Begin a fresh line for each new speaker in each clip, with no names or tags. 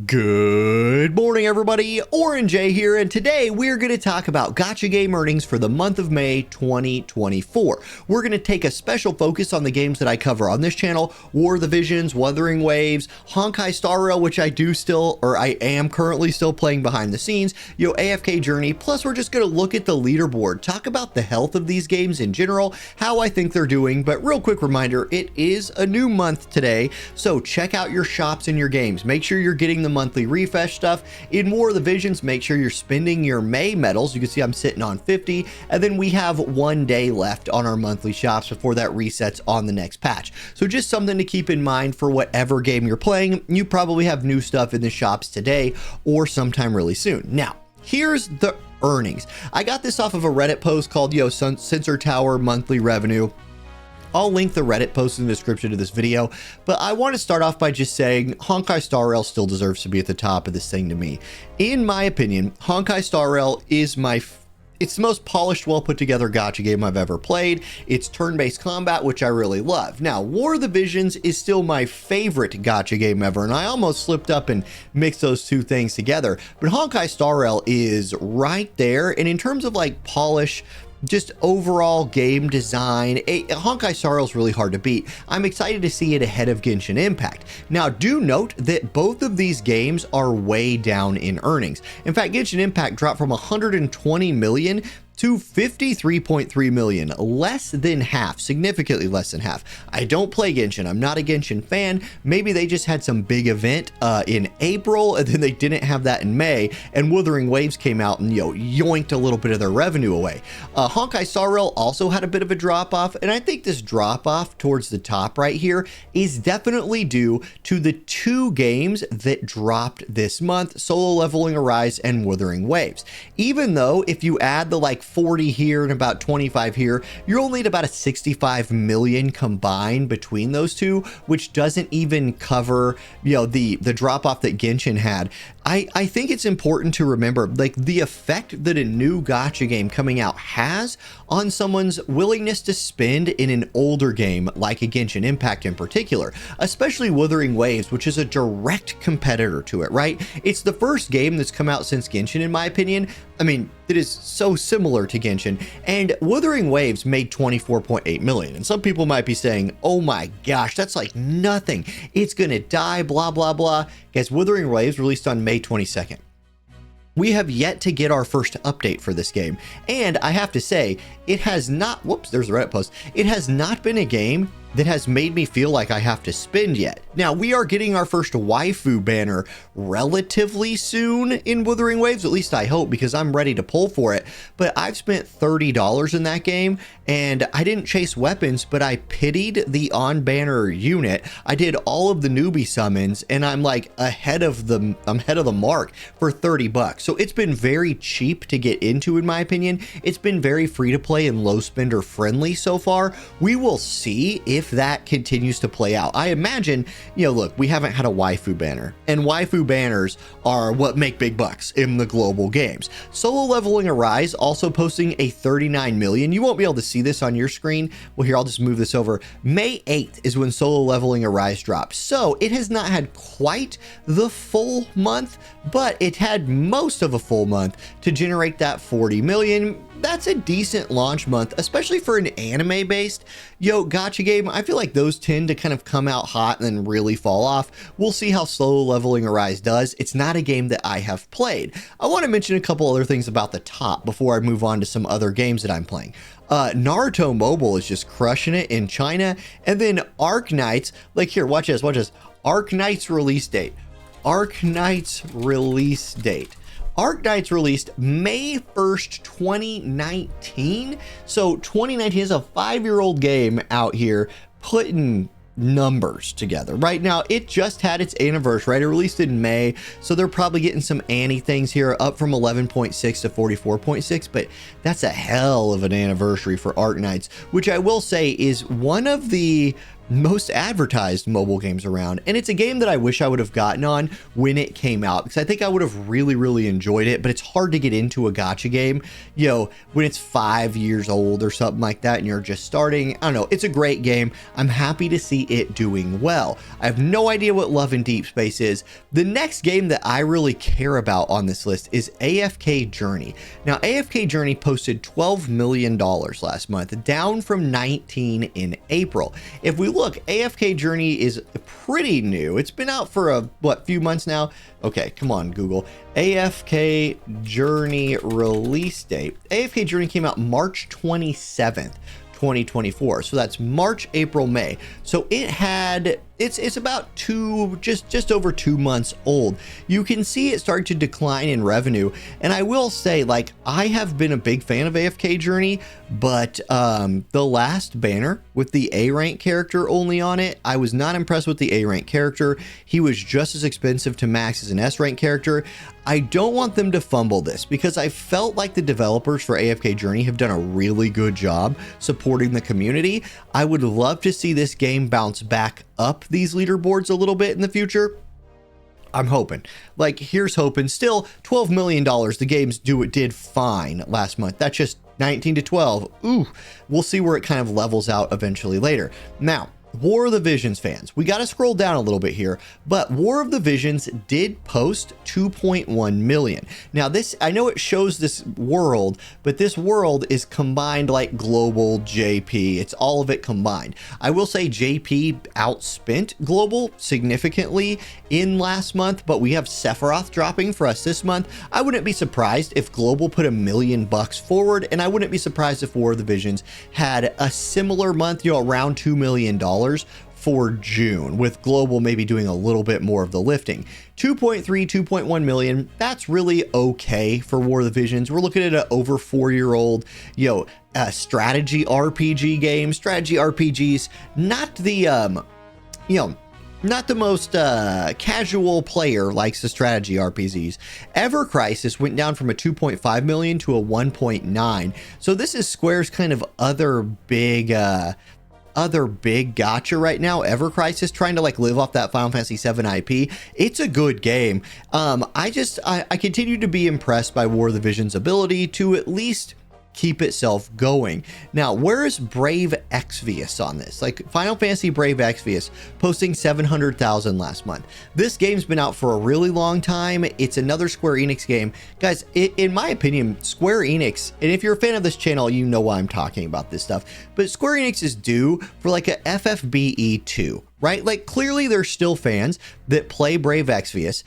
Good morning, everybody. Orange A here, and today we're going to talk about gacha game earnings for the month of May 2024. We're going to take a special focus on the games that I cover on this channel: War of the Visions, Wuthering Waves, Honkai Star Rail, which I am currently still playing behind the scenes, AFK Journey. Plus, we're just going to look at the leaderboard, talk about the health of these games in general, how I think they're doing. But real quick reminder, it is a new month today, so check out your shops and your games. Make sure you're getting the monthly refresh stuff. In War of the Visions, make sure you're spending your May medals. You can see I'm sitting on 50, and then we have 1 day left on our monthly shops before that resets on the next patch. So just something to keep in mind for whatever game you're playing. You probably have new stuff in the shops today or sometime really soon. Now, here's the earnings. I got this off of a Reddit post called Sensor Tower Monthly Revenue. I'll link the Reddit post in the description of this video, but I want to start off by just saying Honkai Star Rail still deserves to be at the top of this thing to me. In my opinion, Honkai Star Rail is it's the most polished, well put together gacha game I've ever played. It's turn-based combat, which I really love. Now, War of the Visions is still my favorite gacha game ever, and I almost slipped up and mixed those two things together. But Honkai Star Rail is right there, and in terms of like polish, just overall game design, Honkai Star Rail is really hard to beat. I'm excited to see it ahead of Genshin Impact. Now, do note that both of these games are way down in earnings. In fact, Genshin Impact dropped from 120 million to 53.3 million, less than half, significantly less than half. I don't play Genshin. I'm not a Genshin fan. Maybe they just had some big event in April, and then they didn't have that in May, and Wuthering Waves came out and yoinked a little bit of their revenue away. Honkai Star Rail also had a bit of a drop off, and I think this drop off towards the top right here is definitely due to the 2 games that dropped this month: Solo Leveling Arise and Wuthering Waves. Even though if you add the 40 here and about 25 here, you're only at about a 65 million combined between those two, which doesn't even cover the drop off that Genshin had. I think it's important to remember the effect that a new gacha game coming out has on someone's willingness to spend in an older game like a Genshin Impact in particular, especially Wuthering Waves, which is a direct competitor to it, right? It's the first game that's come out since Genshin, in my opinion. I mean, it is so similar to Genshin, and Wuthering Waves made 24.8 million. And some people might be saying, oh my gosh, that's like nothing. It's gonna die, blah, blah, blah. Guys, Wuthering Waves released on May 22nd. We have yet to get our first update for this game. And I have to say, it has not, whoops, there's the Reddit post. It has not been a game that has made me feel like I have to spend yet. Now, we are getting our first waifu banner relatively soon in Wuthering Waves, at least I hope, because I'm ready to pull for it. But I've spent $30 in that game, and I didn't chase weapons, but I pitied the on-banner unit. I did all of the newbie summons, and I'm like ahead of the mark for 30 bucks. So it's been very cheap to get into, in my opinion. It's been very free to play and low spender friendly so far. We will see if that continues to play out. I imagine, look, we haven't had a waifu banner, and waifu banners are what make big bucks in the global games. Solo Leveling Arise also posting a 39 million. You won't be able to see this on your screen. Well, here, I'll just move this over. May 8th is when Solo Leveling Arise dropped. So it has not had quite the full month, but it had most of a full month to generate that 40 million. That's a decent launch month, especially for an anime-based gacha game. I feel like those tend to kind of come out hot and then really fall off. We'll see how Solo Leveling Arise does. It's not a game that I have played. I want to mention a couple other things about the top before I move on to some other games that I'm playing. Naruto Mobile is just crushing it in China. And then Arknights, like here, watch this. Arknights release date. Arknights released May 1st, 2019. So 2019 is a 5-year-old game out here putting numbers together. Right now, it just had its anniversary, right? It released in May, so they're probably getting some Annie things here, up from 11.6 to 44.6, but that's a hell of an anniversary for Arknights, which I will say is one of the most advertised mobile games around, and it's a game that I wish I would have gotten on when it came out, because I think I would have really enjoyed it. But it's hard to get into a gacha game, you know, when it's 5 years old or something like that and you're just starting. I don't know, it's a great game. I'm happy to see it doing well. I have no idea what Love in Deep Space is. The next game that I really care about on this list is AFK Journey. Now, AFK Journey posted $12 million last month, down from 19 in April. If we look, AFK Journey is pretty new. It's been out for a few months now. Okay, come on, Google. AFK Journey release date. AFK Journey came out March 27th, 2024. So that's March, April, May. So it's about just over 2 months old. You can see it starting to decline in revenue. And I will say, like, I have been a big fan of AFK Journey, but the last banner with the A rank character only on it, I was not impressed with the A rank character. He was just as expensive to max as an S rank character. I don't want them to fumble this, because I felt like the developers for AFK Journey have done a really good job supporting the community. I would love to see this game bounce back up these leaderboards a little bit in the future. I'm hoping. Like, here's hoping. Still, $12 million. The games did fine last month. That's just 19 to 12. Ooh, we'll see where it kind of levels out eventually later. Now, War of the Visions fans, we got to scroll down a little bit here, but War of the Visions did post 2.1 million. Now this, I know it shows this world, but this world is combined like global JP. It's all of it combined. I will say JP outspent global significantly in last month, but we have Sephiroth dropping for us this month. I wouldn't be surprised if global put $1 million forward, and I wouldn't be surprised if War of the Visions had a similar month, you know, around $2 million for June, with global maybe doing a little bit more of the lifting. 2.3, 2.1 million, that's really okay for War of the Visions. We're looking at an over 4-year-old, you know, strategy RPG game. Strategy RPGs, not the, you know, not the most casual player likes the strategy RPGs. Ever Crisis went down from a 2.5 million to a 1.9. So this is Square's kind of other big gacha right now. Ever Crisis trying to like live off that Final Fantasy VII IP. It's a good game. I continue to be impressed by War of the Visions' ability to at least keep itself going. Now, where is Brave Exvius on this? Like, Final Fantasy Brave Exvius posting 700,000 last month. This game's been out for a really long time. It's another Square Enix game. Guys, in my opinion, Square Enix, and if you're a fan of this channel, you know why I'm talking about this stuff, but Square Enix is due for like a FFBE 2, right? Like, clearly there's still fans that play Brave Exvius.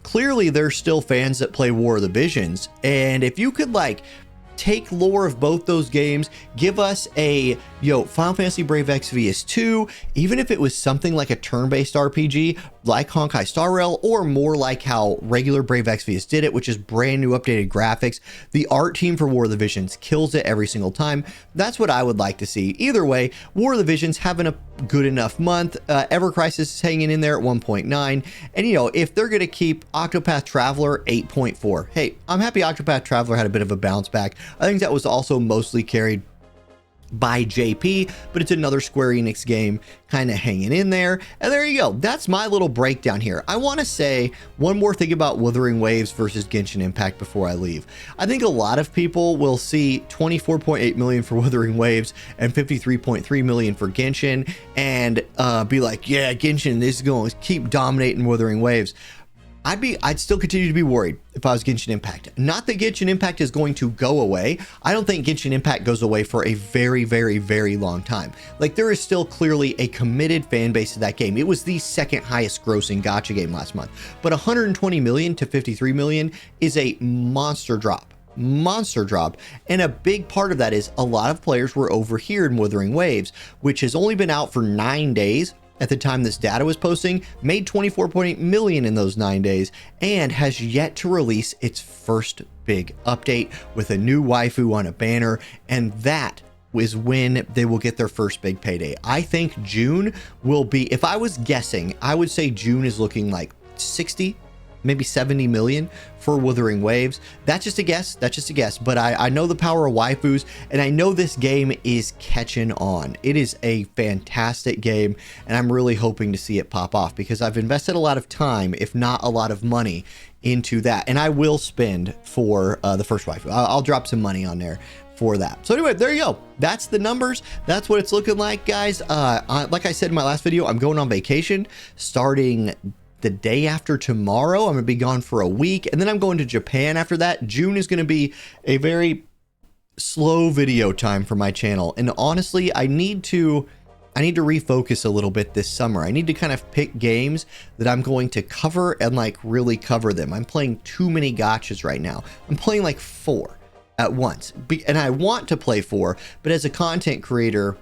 Clearly there's still fans that play War of the Visions. And if you could like take lore of both those games, give us a, Final Fantasy Brave Exvius 2, even if it was something like a turn-based RPG like Honkai Star Rail, or more like how regular Brave Exvius did it, which is brand new updated graphics. The art team for War of the Visions kills it every single time. That's what I would like to see. Either way, War of the Visions having a good enough month. Ever Crisis is hanging in there at 1.9. And if they're going to keep Octopath Traveler 8.4, hey, I'm happy Octopath Traveler had a bit of a bounce back. I think that was also mostly carried by JP, but it's another Square Enix game kind of hanging in there. And there you go. That's my little breakdown here. I want to say one more thing about Wuthering Waves versus Genshin Impact before I leave. I think a lot of people will see 24.8 million for Wuthering Waves and 53.3 million for Genshin and be like, yeah, Genshin, this is going to keep dominating Wuthering Waves. I'd still continue to be worried if I was Genshin Impact. Not that Genshin Impact is going to go away. I don't think Genshin Impact goes away for a very, very, very long time. Like, there is still clearly a committed fan base to that game. It was the second highest grossing gacha game last month, but 120 million to 53 million is a monster drop. And a big part of that is a lot of players were over here in Wuthering Waves, which has only been out for 9 days at the time this data was posting, made 24.8 million in those 9 days, and has yet to release its first big update with a new waifu on a banner, and that is when they will get their first big payday. I think June will be, if I was guessing, I would say June is looking like 60 maybe 70 million for Wuthering Waves. That's just a guess. That's just a guess. But I know the power of waifus, and I know this game is catching on. It is a fantastic game, and I'm really hoping to see it pop off because I've invested a lot of time, if not a lot of money, into that. And I will spend for the first waifu. I'll drop some money on there for that. So anyway, there you go. That's the numbers. That's what it's looking like, guys. Like I said in my last video, I'm going on vacation starting the day after tomorrow. I'm gonna be gone for a week, and then I'm going to Japan after that. June is gonna be a very slow video time for my channel, and honestly, I need to refocus a little bit this summer. I need to kind of pick games that I'm going to cover and like really cover them. I'm playing too many gachas right now. I'm playing like 4 at once, and I want to play 4, but as a content creator,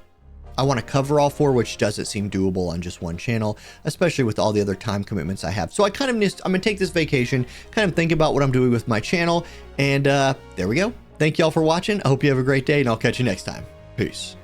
I want to cover all 4, which doesn't seem doable on just one channel, especially with all the other time commitments I have. So I'm gonna take this vacation, kind of think about what I'm doing with my channel, and there we go. Thank you all for watching. I hope you have a great day, and I'll catch you next time. Peace.